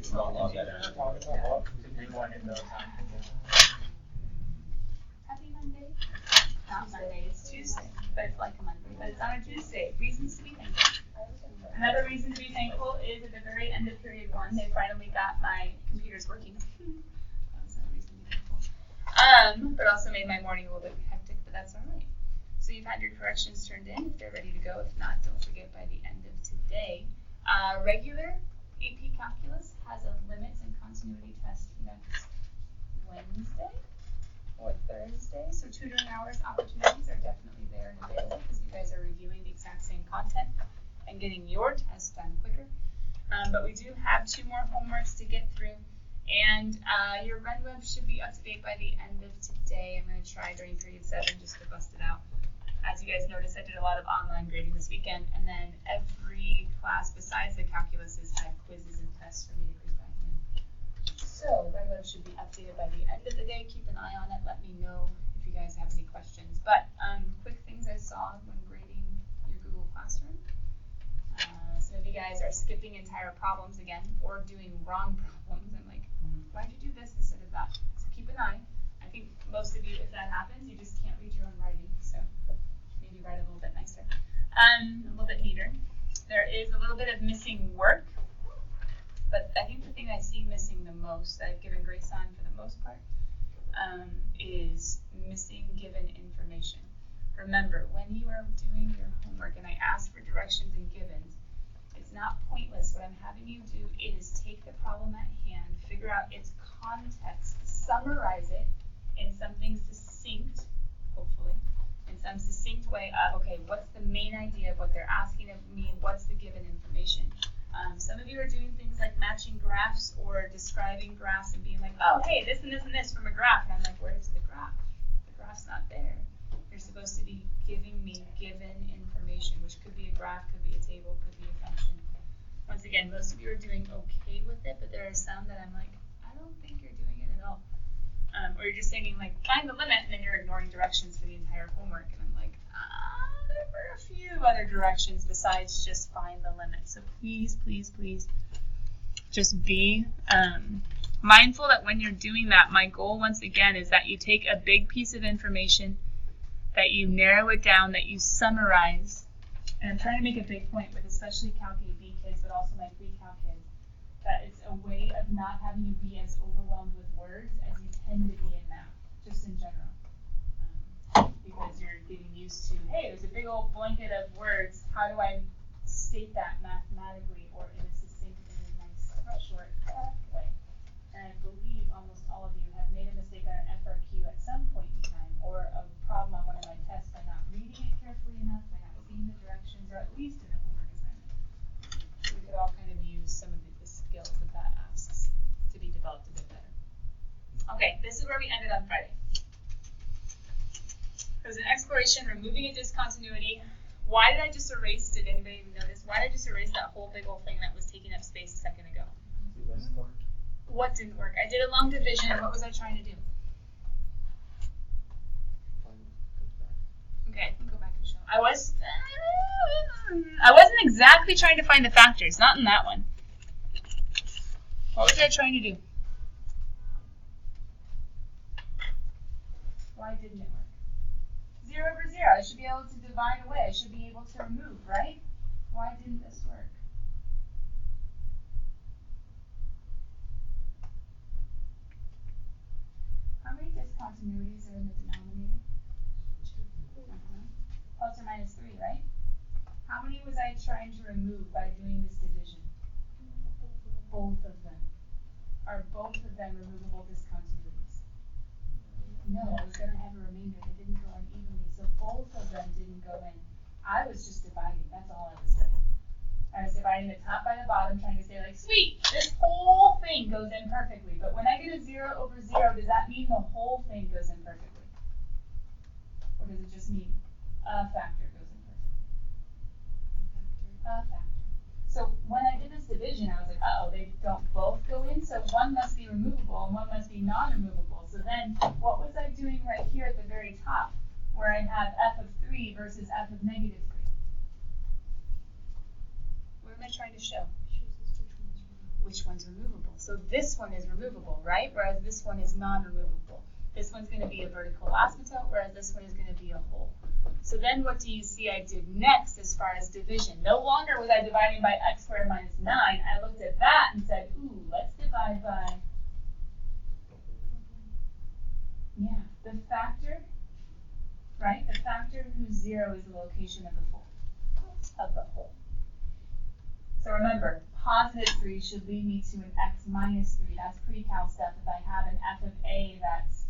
It's no longer. Happy Monday. Not Monday, it's Tuesday, but it's like a Monday. But it's on a Tuesday. Reasons to be thankful. Another reason to be thankful is at the very end of period 1, they finally got my computers working. That was another reason to be thankful. But also made my morning a little bit hectic, but that's all right. So you've had your corrections turned in. If they're ready to go, if not, don't forget by the end of today. Regular AP Calculus has a limits and continuity test next Wednesday or Thursday. So tutoring hours opportunities are definitely there and available because you guys are reviewing the exact same content and getting your test done quicker. But we do have 2 more homeworks to get through. And your RenWeb should be up to date by the end of today. I'm going to try during period 7 just to bust it out. As you guys noticed, I did a lot of online grading this weekend, and then every class besides the calculuses had quizzes and tests for me to grade by hand. So RenWeb should be updated by the end of the day. Keep an eye on it. Let me know if you guys have any questions. But quick things I saw when grading your Google Classroom. Some of you guys are skipping entire problems again or doing wrong problems. I'm like, why'd you do this instead of that? So keep an eye. I think most of you, if that happens, you just can't read your own writing. So maybe write a little bit nicer, a little bit neater. There is a little bit of missing work, but I think the thing I see missing the most, that I've given grace on for the most part, is missing given information. Remember, when you are doing your homework and I ask for directions and givens, it's not pointless. What I'm having you do is take the problem at hand, figure out its context, summarize it in something succinct, hopefully, in some succinct way of, okay, what's the main idea of what they're asking of me, what's the given information. Some of you are doing things like matching graphs or describing graphs and being like, oh, hey, this and this and this from a graph. And I'm like, where's the graph? The graph's not there. You're supposed to be giving me given information, which could be a graph, could be a table, could be a function. Once again, most of you are doing okay with it, but there are some that I'm like, I don't think you're doing it at all. Or you're just saying, like, find the limit, and then you're ignoring directions for the entire homework. And I'm like, there were a few other directions besides just find the limit. So please, please, please, just be mindful that when you're doing that, my goal, once again, is that you take a big piece of information, that you narrow it down, that you summarize. And I'm trying to make a big point with especially CalcBC kids, but also my pre-Cal kids, that it's a way of not having you be as overwhelmed with words as you tend to be in math, just in general. Because you're getting used to, hey, there's a big old blanket of words. How do I state that mathematically or in a succinct and a nice, short way? And I believe almost all of you have made a mistake on an FRQ at some point in time, or a problem on one of my tests by not reading it carefully enough, by not seeing the directions, or at least in a homework assignment. So we could all kind of use some of the skills that asks to be developed a bit better. Okay, this is where we ended on Friday. It was an exploration, removing a discontinuity. Why did I just erase, did anybody notice? Why did I just erase that whole big old thing that was taking up space a second ago? What didn't work? I did a long division. What was I trying to do? Okay, I can go back and show. I wasn't exactly trying to find the factors, not in that one. What was I trying to do? Why didn't it work? 0 over 0. I should be able to divide away. I should be able to remove, right? Why didn't this work? How many discontinuities are in the denominator? 2. Plus or minus 3, right? How many was I trying to remove by doing this division? Both of them. Are both of them removable discontinuities? No, I was going to have a remainder that didn't go in evenly, so both of them didn't go in. I was just dividing, that's all I was doing. I was dividing the top by the bottom, trying to say, like, sweet, this whole thing goes in perfectly. But when I get a 0 over 0, does that mean the whole thing goes in perfectly? Or does it just mean a factor goes in perfectly? A factor. So when I did this division, I was like, uh-oh, they don't both go in, so one must be removable and one must be non-removable. So then what was I doing right here at the very top, where I have f of 3 versus f of negative 3? What am I trying to show? which one's removable. So this one is removable, right? Whereas this one is non-removable. This one's going to be a vertical asymptote, whereas this one is going to be a hole. So then what do you see I did next as far as division? No longer was I dividing by x squared minus 9. I looked at that and said, ooh, let's divide by, yeah, the factor, right? The factor whose 0 is the location of the hole. So remember, positive 3 should lead me to an x minus 3. That's pre-cal stuff. If I have an f of a that's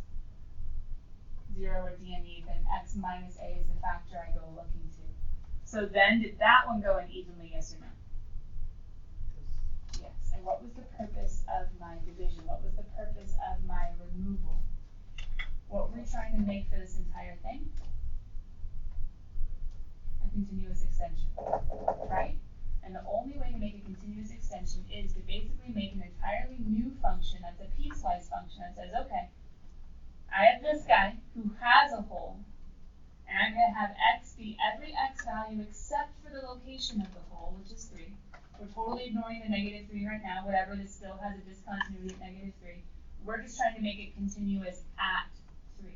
0 or DME, then x minus a is the factor I go looking to. So then, did that one go in evenly, yes or no? Yes. And what was the purpose of my division? What was the purpose of my removal? What were we trying to make for this entire thing? A continuous extension, right? And the only way to make a continuous extension is to basically make an entirely new function that's a piecewise function that says, okay, I have this guy who has a hole, and I'm going to have x be every x value except for the location of the hole, which is 3. We're totally ignoring the negative 3 right now, whatever, this still has a discontinuity at negative 3. We're just trying to make it continuous at 3.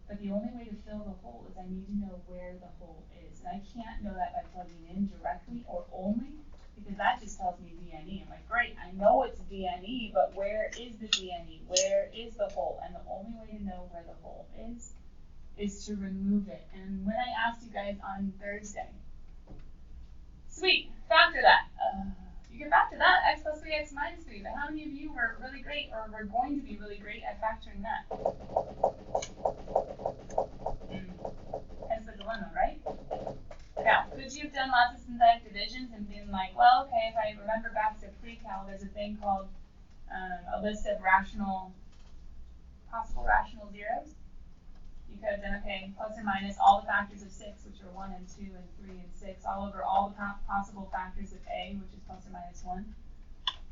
But the only way to fill the hole is I need to know where the hole is. And I can't know that by plugging in directly or only, because that just tells me DNE. I'm like, great, I know it's DNE, but where is the DNE? Where is the hole? And the only way to know where the hole is to remove it. And when I asked you guys on Thursday, sweet, factor that. You can factor that, x plus 3, x minus 3. But how many of you were really great or were going to be really great at factoring that? Hence the dilemma, right? Now, could you have done lots of synthetic divisions and been like, well, okay, if I remember back to pre-cal, there's a thing called a list of possible rational zeros. You could have done, okay, plus or minus all the factors of 6, which are 1 and 2 and 3 and 6, all over all the possible factors of a, which is plus or minus 1.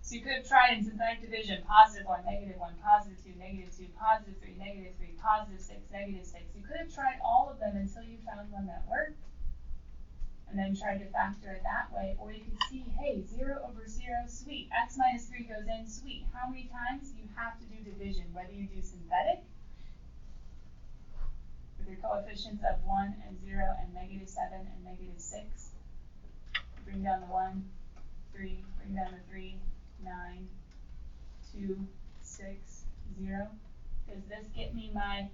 So you could have tried in synthetic division, positive 1, negative 1, positive 2, negative 2, positive 3, negative 3, positive 6, negative 6. You could have tried all of them until you found one that worked, and then tried to factor it that way. Or you could see, hey, 0 over 0, sweet. X minus 3 goes in, sweet. How many times you have to do division, whether you do synthetic, with your coefficients of 1 and 0 and negative 7 and negative 6. Bring down the 1, 3, bring down the 3, 9, 2, 6, 0. Does this get me my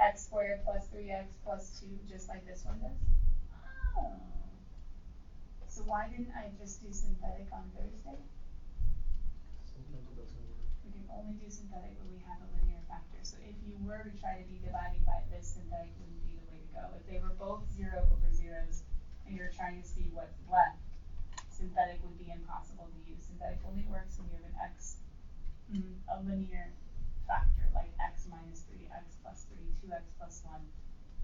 x squared plus 3x plus 2 just like this one does? Oh. So why didn't I just do synthetic on Thursday? We can only do synthetic when we have a linear factor. So if you were to try to be dividing by this, synthetic wouldn't be the way to go. If they were both 0 over 0s and you're trying to see what's left, synthetic would be impossible to use. Synthetic only works when you have a linear factor, like x minus 3, x plus 3, 2x plus 1.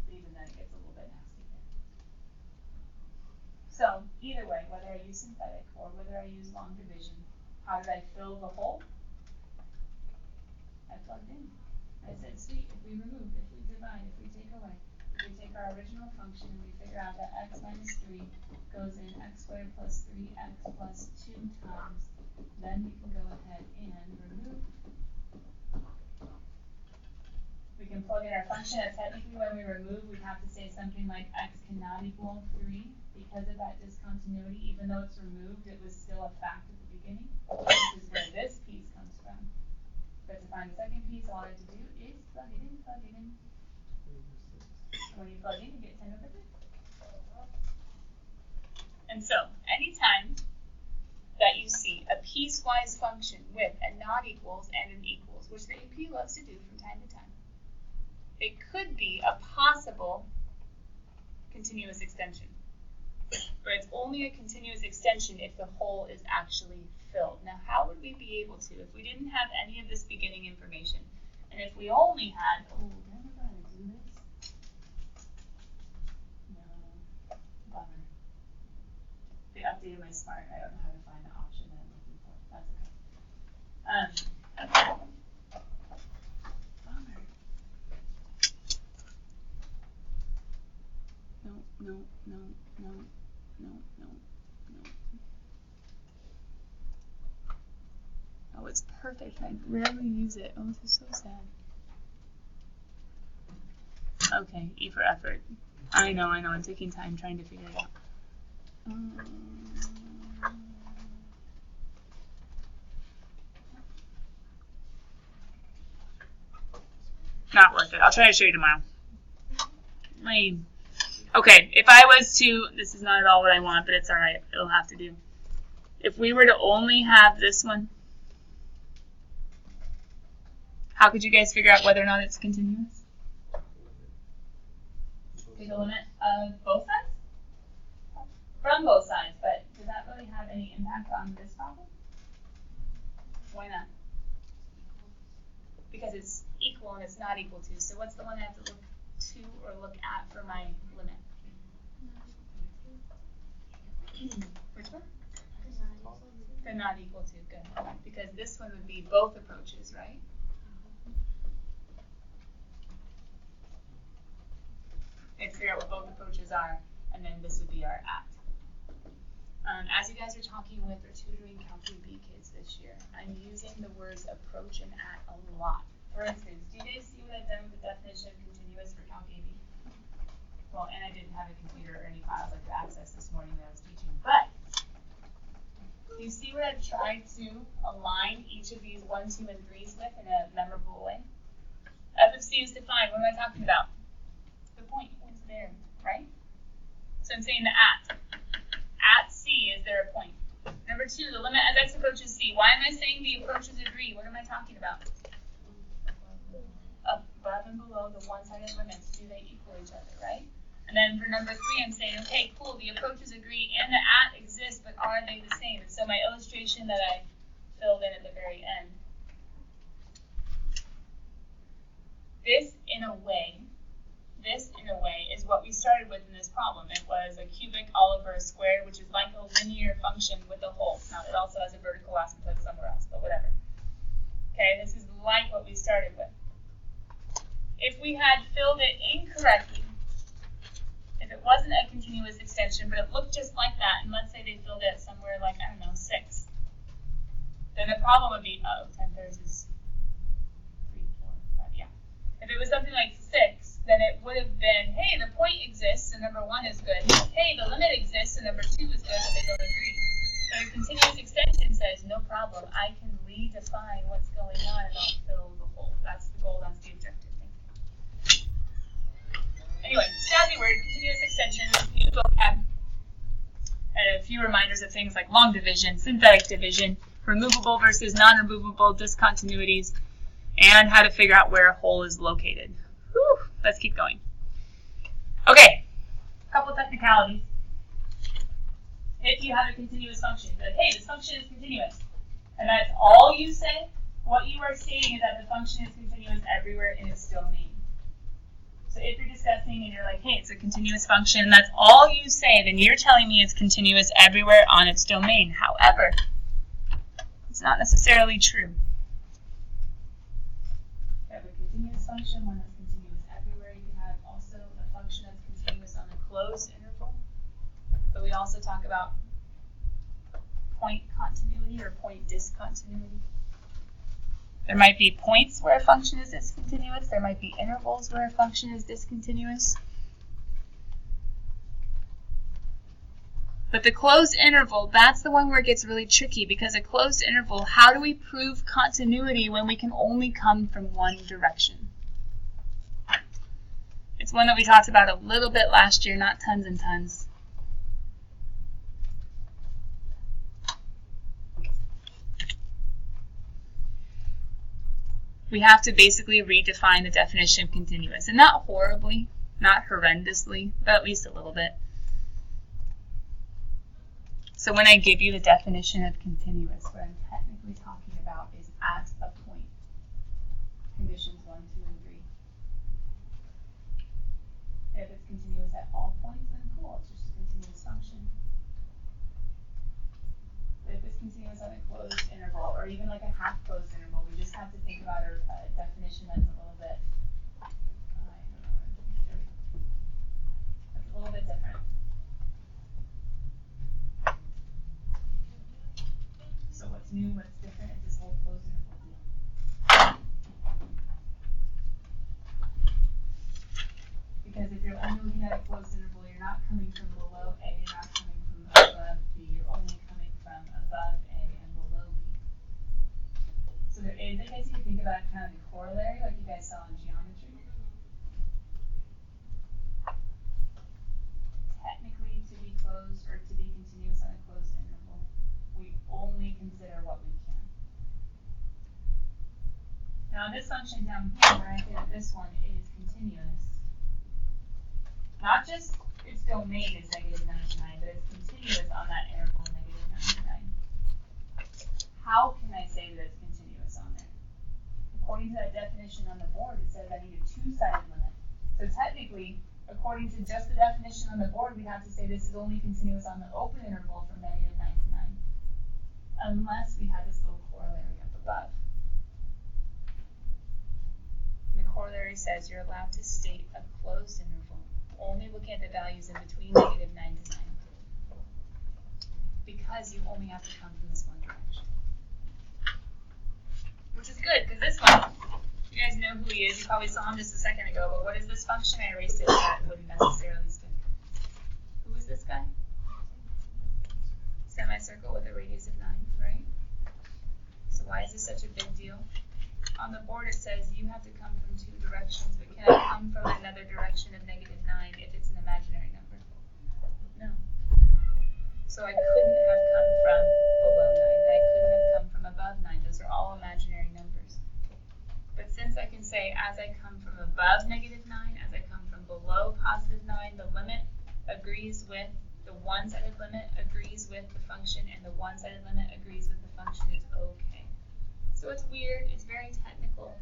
But even then it gets a little bit nasty there. So either way, whether I use synthetic or whether I use long division, how did I fill the hole? I plugged in. I said, sweet, if we remove, if we divide, if we take away, if we take our original function and we figure out that x minus 3 goes in x squared plus 3x plus 2 times, then we can go ahead and remove. We can plug in our function, and technically when we remove, we have to say something like x cannot equal 3 because of that discontinuity. Even though it's removed, it was still a fact at the beginning, which is where this piece comes from. But to find the second piece, all I have to do is plug it in, plug it in. And when you plug in, you get 10 over 3. And so, anytime that you see a piecewise function with a not equals and an equals, which the AP loves to do from time to time, it could be a possible continuous extension. But it's only a continuous extension if the hole is actually filled. Now, how would we be able to if we didn't have any of this beginning information? And if we only had, oh, remember how to do this? No, bummer. They updated my smart. I don't know how to find the option that I'm looking for. That's okay. Bummer. No. It's perfect. I rarely use it. Oh, this is so sad. Okay, E for effort. I know. I'm taking time trying to figure it out. Not worth it. I'll try to show you tomorrow. Okay, if I was to, this is not at all what I want, but it's alright. It'll have to do. If we were to only have this one, how could you guys figure out whether or not it's continuous? Take a limit of both sides? From both sides, but does that really have any impact on this problem? Why not? Because it's equal and it's not equal to. So what's the one I have to look to or look at for my limit? Which one? They're not equal to. Good. Because this one would be both approaches, right? And figure out what both approaches are, and then this would be our at. As you guys are talking with or tutoring CalcBC kids this year, I'm using the words approach and at a lot. For instance, do you guys see what I've done with the definition of continuous for CalcBC? Well, and I didn't have a computer or any files I could access this morning that I was teaching, but do you see what I've tried to align each of these 1, 2, and 3s with in a memorable way? F of C is defined. What am I talking about? The point is there, right? So I'm saying the at. At C, is there a point? Number 2, the limit as x approaches C. Why am I saying the approaches agree? What am I talking about? Above and below the one-sided limits, do they equal each other, right? And then for number 3, I'm saying, okay, cool, the approaches agree and the at exists, but are they the same? And so my illustration that I filled in at the very end. This, in a way, is what we started with in this problem. It was a cubic all over a square, which is like a linear function with a hole. Now, it also has a vertical asymptote somewhere else, but whatever. Okay, this is like what we started with. If we had filled it incorrectly, if it wasn't a continuous extension, but it looked just like that, and let's say they filled it somewhere like, I don't know, 6, then the problem would be, 10 pairs is 3, 4, 5, yeah. If it was something like 6, then it would have been, hey, the point exists, and number 1 is good. Hey, the limit exists, and number 2 is good, but they don't agree. So a continuous extension says, no problem, I can redefine what's going on, and I'll fill the hole. That's the goal, that's the objective. Anyway, snazzy word, continuous extension, new vocab, and a few reminders of things like long division, synthetic division, removable versus non-removable discontinuities, and how to figure out where a hole is located. Whew, let's keep going. Okay, a couple technicalities. If you have a continuous function, like, hey, this function is continuous, and that's all you say, what you are stating is that the function is continuous everywhere in its domain. So if you're discussing and you're like, hey, it's a continuous function, and that's all you say, then you're telling me it's continuous everywhere on its domain. However, it's not necessarily true. You have a continuous function, one that's continuous everywhere. You can have also a function that's continuous on a closed interval. But we also talk about point continuity or point discontinuity. There might be points where a function is discontinuous. There might be intervals where a function is discontinuous. But the closed interval, that's the one where it gets really tricky, because a closed interval, how do we prove continuity when we can only come from one direction? It's one that we talked about a little bit last year, not tons and tons. We have to basically redefine the definition of continuous, and not horribly, not horrendously, but at least a little bit. So when I give you the definition of continuous, what I'm technically talking about is at a point. Conditions 1, 2, and 3. If it's continuous at all points, then cool, it's just a continuous function. But if it's continuous on a closed interval, or even like a half-closed interval, we just have to think about a definition that's a little bit, that's a little bit different. So what's new, what's different is this whole closed interval I guess you could think about kind of the corollary, like you guys saw in geometry. Technically, to be closed or to be continuous on a closed interval, we only consider what we can. Now, this function down here, where I say that this one is continuous, not just its domain is -9 to 9, but it's continuous on that interval -9 to 9. How can I say that it's continuous on there? According to that definition on the board, it says I need a two-sided limit. So technically, according to just the definition on the board, we'd have to say this is only continuous on the open interval from -9 to 9, unless we had this little corollary up above. And the corollary says you're allowed to state a closed interval, only looking at the values in between -9 to 9, because you only have to come from this one direction. Which is good, because this one, you guys know who he is. You probably saw him just a second ago, but what is this function? I erased it, that wouldn't necessarily stick. Who is this guy? Semicircle with a radius of 9, right? So why is this such a big deal? On the board it says you have to come from two directions, but can I come from another direction of -9 if it's an imaginary number? No. So I couldn't have come from below 9, and I couldn't have come from above 9. Those are all imaginary numbers. But since I can say as I come from above -9, as I come from below +9, the limit agrees with the one-sided limit agrees with the function, and the one-sided limit agrees with the function, it's okay. So it's weird, it's very technical.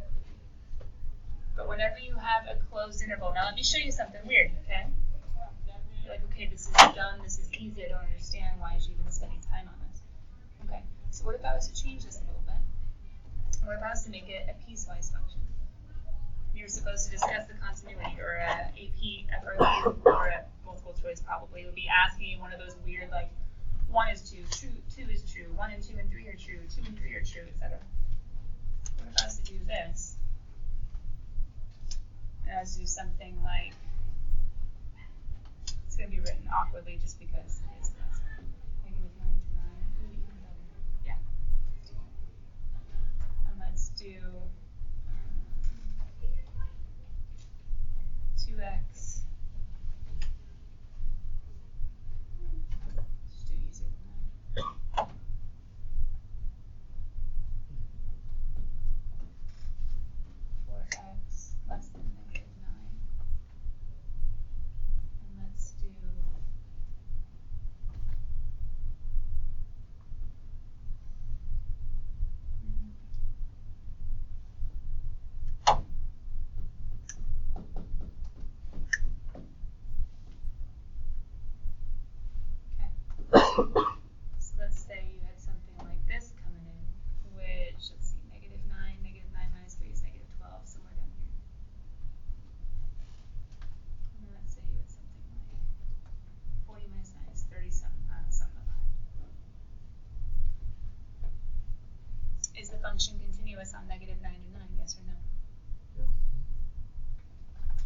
But whenever you have a closed interval, now let me show you something weird, okay? You're like, okay, this is done, this is easy, I don't understand, why is you even spending time on this? Okay, so what if I was to change this a little bit? What if I was to make it a piecewise function? You're supposed to discuss the continuity, or a AP, FRQ, or a multiple choice probably would be asking you one of those weird, like, 1 is true, 2 is true, 1 and 2 and 3 are true, 2 and 3 are true, etc. What if I was to do this? And I was to do something like, it's going to be written awkwardly just because it is this. -9 to 9. Ooh, even better. Yeah. And let's do 2x. Just do easier than that. 4x less than -9. And let's do so let's say you had something like this coming in, which, let's see, -9 minus 3 is -12, somewhere down here. And then let's say you had something like 40 minus 9 is 30 something up high. Is the function continuous on -9 to 9, yes or no?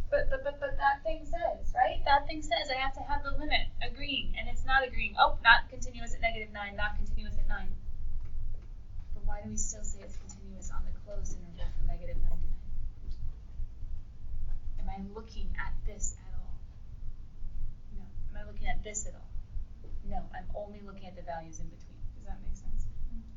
But that thing says, right? That thing says I have to have the limit agreeing, and it's not agreeing. Oh, not continuous at -9, not continuous at 9. But why do we still say it's continuous on the closed interval from -9 to 9? Am I looking at this at all? No. Am I looking at this at all? No. I'm only looking at the values in between. Does that make sense?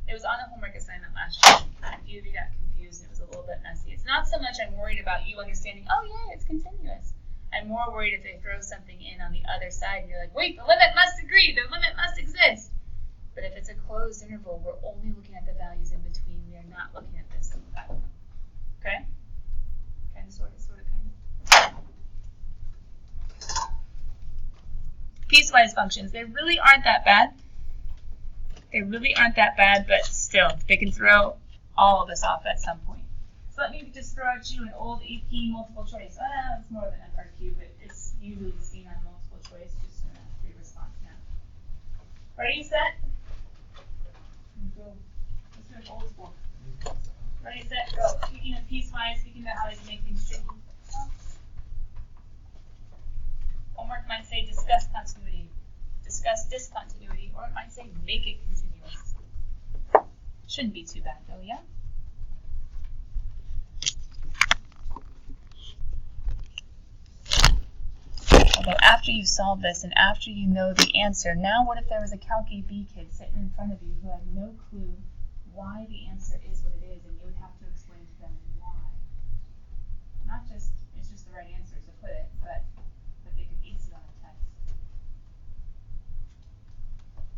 It was on a homework assignment last year. A few of you got confused and it was a little bit messy. It's not so much I'm worried about you understanding, oh yeah, it's continuous. I'm more worried if they throw something in on the other side and you're like, wait, the limit must agree, the limit must exist. But if it's a closed interval, we're only looking at the values in between. We are not looking at this and that. Okay? Kind of, sort of, kind of. Piecewise functions, they really aren't that bad. They really aren't that bad, but still, they can throw all of us off at some point. So let me just throw at you an old AP multiple choice. It's more than FRQ, but it's usually seen on multiple choice, just in a free response now. Ready, set? Go. Let's do it old school. Ready, set, go. Speaking of piecewise, speaking about how they can make things tricky. Homework might say discuss continuity, discuss discontinuity, or it might say make it continuous. Shouldn't be too bad though, yeah? Although after you solve this and after you know the answer, now what if there was a CalcB kid sitting in front of you who had no clue why the answer is what it is, and you would have to explain to them why. Not just, it's just the right answer to put it, but they could ace it on a test.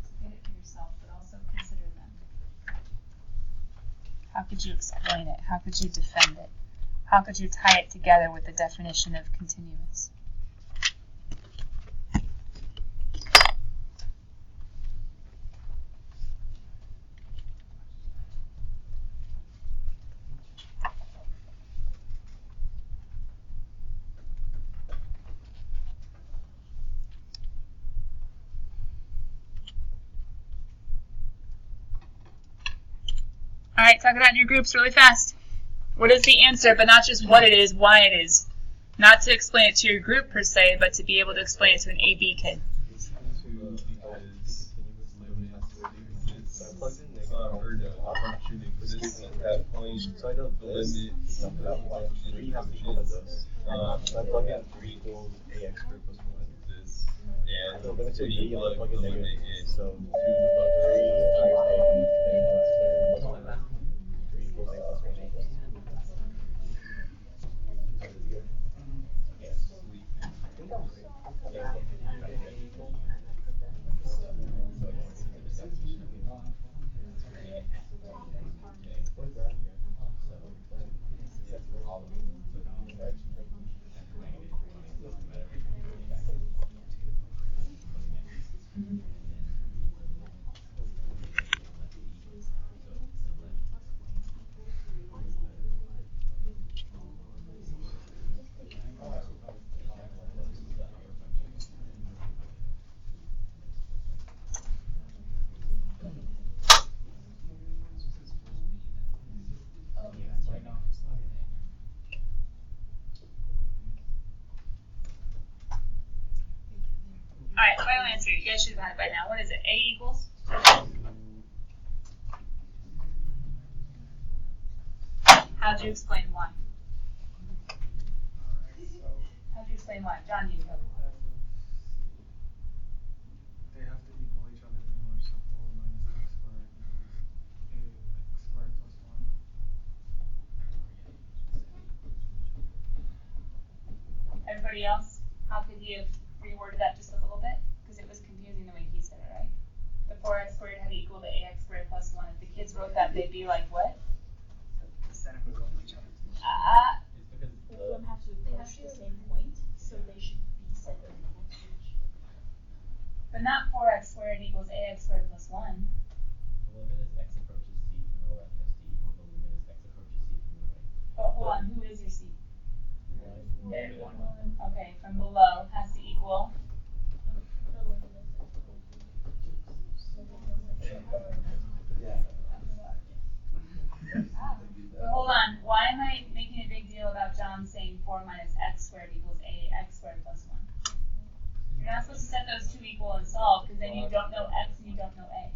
So get it for yourself, but also consider them. How could you explain it? How could you defend it? How could you tie it together with the definition of continuous? All right, talk it out in your groups really fast. What is the answer, but not just what it is, why it is. Not to explain it to your group per se, but to be able to explain it to an AB kid. Alright, final answer. You guys should have had it by now. What is it? A equals? How'd you explain why? How'd you explain why? John, you go. They have to equal each other pretty much, so 4 minus x squared equals x squared plus 1. Everybody else? How could he have reworded that just a little bit? Because it was confusing the way he said it, right? The 4x squared had to equal to ax squared plus 1. If the kids wrote that, they'd be like, what? Instead of equal each other. Both of them have to approach the same point, so they should be set equal to each other. But not 4x squared equals ax squared plus 1. The limit as x approaches c from the left has to equal the limit as x approaches c from the right. But hold on, who is your c? Negative 1. Okay, from below has to equal. But hold on, why am I making a big deal about John saying 4 minus x squared equals ax squared plus 1? You're not supposed to set those two equal and solve, because then you don't know x and you don't know a.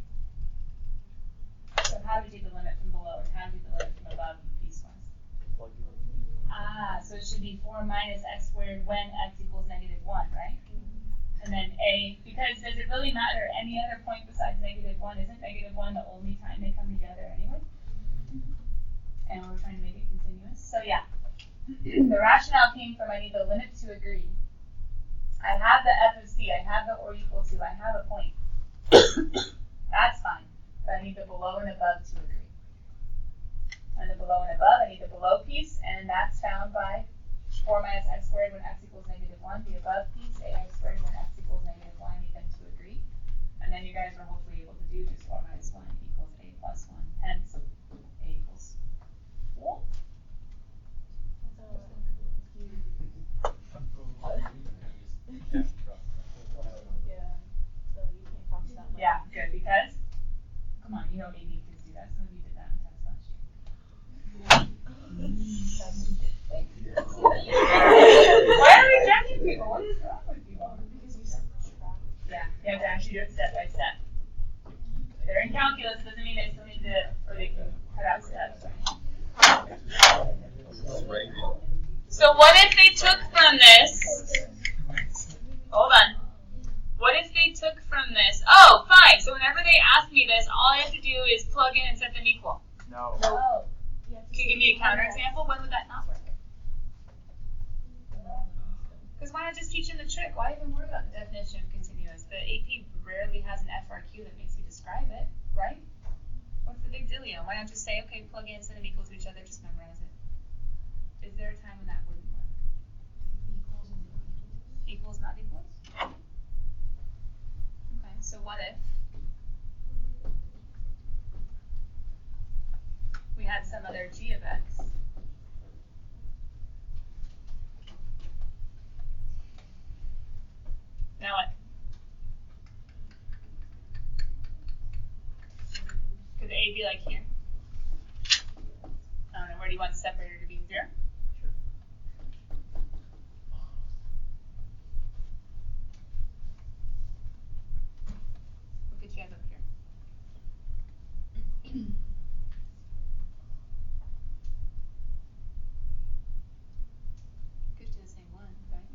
So how do we take the limit from below, and how do we take the limit from above piecewise? So it should be 4 minus x squared when x equals negative 1, right? And then a, because does it really matter any other point besides negative 1? Isn't negative 1 the only time they come together anyway? And we're trying to make it continuous. So yeah, the rationale came from I need the limit to agree. I have the f of c, I have the or equal to, I have a point. That's fine. But I need the below and above to agree. And the below and above, I need the below piece, and that's found by 4 minus x squared when x equals negative 1. The above piece, ax squared when x equals negative 1, I need them to agree. And then you guys were hopefully able to do just 4 minus 1 equals a plus 1. Hence, a equals. Cool. Yeah, good, because, come on, you know AB kids do that. Some of you did that in text last year. Why are we judging people? What is wrong with you all? Because you subtract. Yeah, you have to actually do it step by step. They're in calculus, doesn't mean they still need to, or they can cut out steps. So what if they took from this Hold on. What if they took from this? Oh, fine. So whenever they ask me this, all I have to do is plug in and set them equal. No. No. Can you give me a counterexample? When would that not work? Because why not just teach them the trick? Why even worry about the definition of continuous? The AP rarely has an FRQ that makes you describe it, right? What's the big dealio? Why not just say, okay, plug in, set them equal to each other, just memorize it? Is there a time when that wouldn't work? Equals, not equals? Okay, so what if we had some other g of x? Now what? Could the a be like here? I don't know, where do you want the separator to be? 0? Sure. What could you have up here? Could do the same one, right?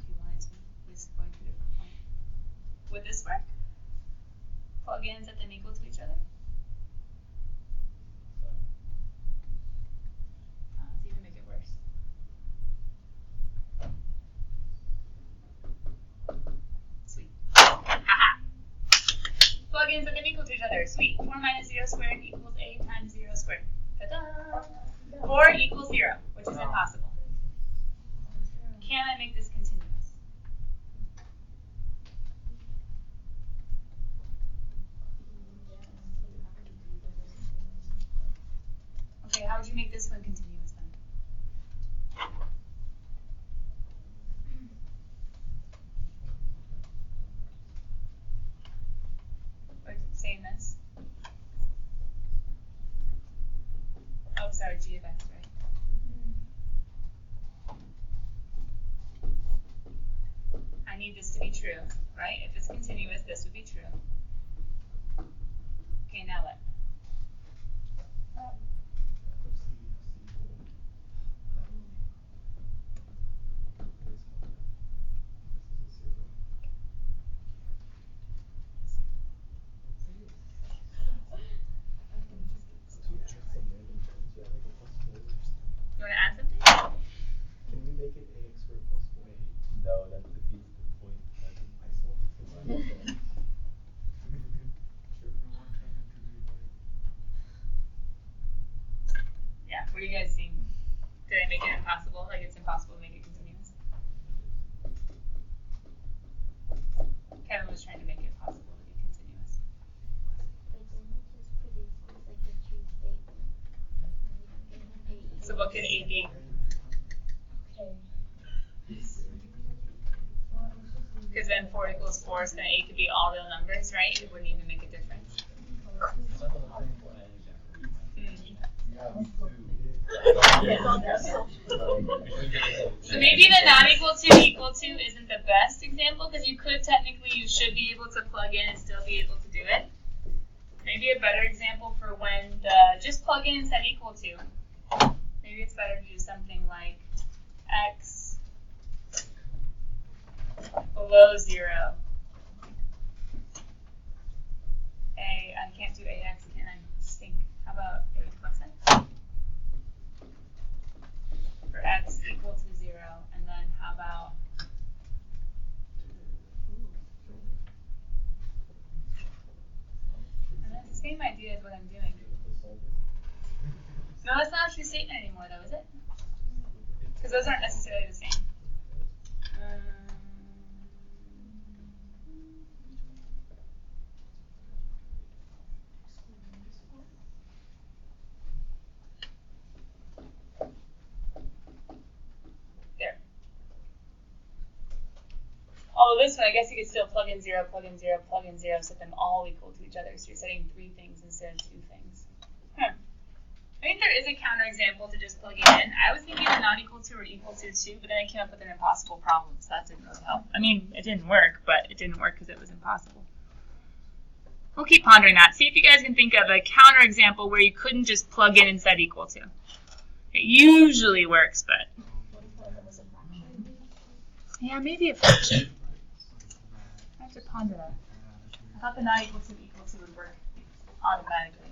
If you wanted to, this is going to a different point. Would this work? Plug in, set them equal to each other? Let's even make it worse. Sweet. Haha. Plug in, set them equal to each other. Sweet. 4 minus 0 squared equals a times 0 squared. Ta-da! 4 equals 0, which is impossible. Can I make this continuous? Okay, how would you make this one continuous then? Like saying this? Oh, sorry, g of x, right? I need this to be true, right? If it's continuous, this would be true. Okay, now what? You want to add something? Can we make it ax squared plus 4? No, that defeats the point. I saw it. Sure, from one trainer to be like. Yeah, what do you guys think? Did I make it impossible? Like it's impossible to make it continuous? Kevin was trying to make it possible to be continuous. But then it just produces like a true statement. So what could A be? Okay. Because then 4 equals 4, so then A could be all real numbers, right? It wouldn't even make a difference. So maybe the not equal to isn't the best example because you should be able to plug in and still be able to do it. Maybe a better example for when the just plug in and set equal to. Maybe it's better to do something like x below 0. I can't do ax, can I? Stink. How about a plus x? For x equal to 0, and then how about and that's the same idea as what I'm doing. No, that's not a true statement anymore, though, is it? Because those aren't necessarily the same. There. Although this one, I guess you could still plug in 0, plug in 0, plug in 0, set them all equal to each other. So you're setting 3 things instead of 2 things. I think there is a counterexample to just plugging in. I was thinking of not equal to or equal to 2, but then I came up with an impossible problem, so that didn't really help. I mean, it didn't work, but it didn't work because it was impossible. We'll keep pondering that. See if you guys can think of a counterexample where you couldn't just plug in and set equal to. It usually works, but... Yeah, maybe it functioned. I have to ponder that. I thought the not equal to would work automatically.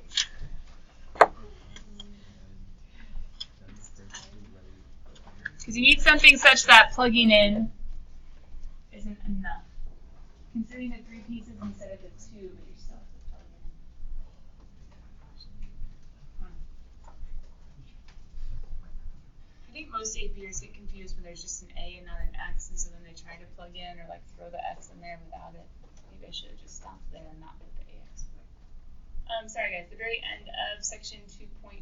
Because you need something such that plugging in isn't enough. Considering the 3 pieces instead of the 2, but you still have to plug in. I think most APers get confused when there's just an A and not an X, and so then they try to plug in or like throw the X in there without it. Maybe I should have just stopped there and not put the AX. Sorry guys, the very end of section 2.3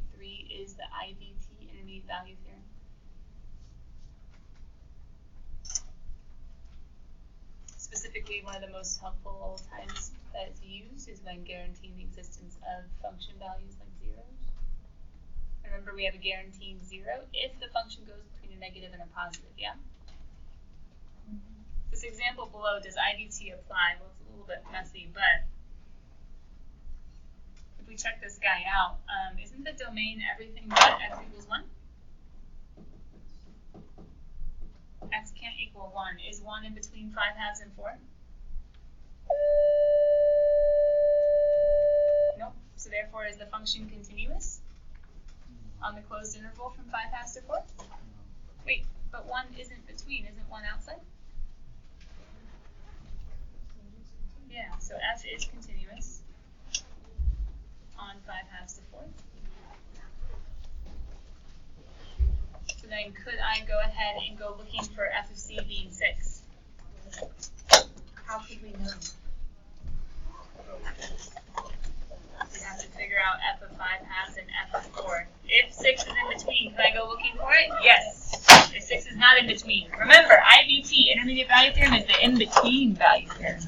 is the IDT, intermediate value theorem. Specifically, one of the most helpful times that it's used is when guaranteeing the existence of function values like zeros. Remember, we have a guaranteeing 0 if the function goes between a negative and a positive, yeah? This example below, does IDT apply? Well, it's a little bit messy, but if we check this guy out, isn't the domain everything but x equals 1? X can't equal 1. Is 1 in between 5 halves and 4? Nope. So therefore, is the function continuous on the closed interval from 5 halves to 4? Wait, but 1 isn't between. Isn't 1 outside? Yeah, so f is continuous on 5 halves to 4. So then could I go ahead and go looking for f of c being 6? How could we know? We have to figure out f of 5 halves and f of 4. If 6 is in between, can I go looking for it? Yes. If 6 is not in between. Remember, IVT, intermediate value theorem, is the in-between value theorem.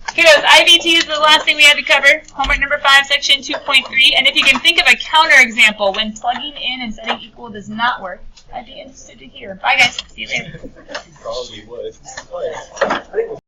Kiddos, IVT is the last thing we had to cover. Homework number 5, section 2.3. And if you can think of a counterexample when plugging in and setting equal does not work, I'd be interested to hear. Bye, guys. See you later. Probably would.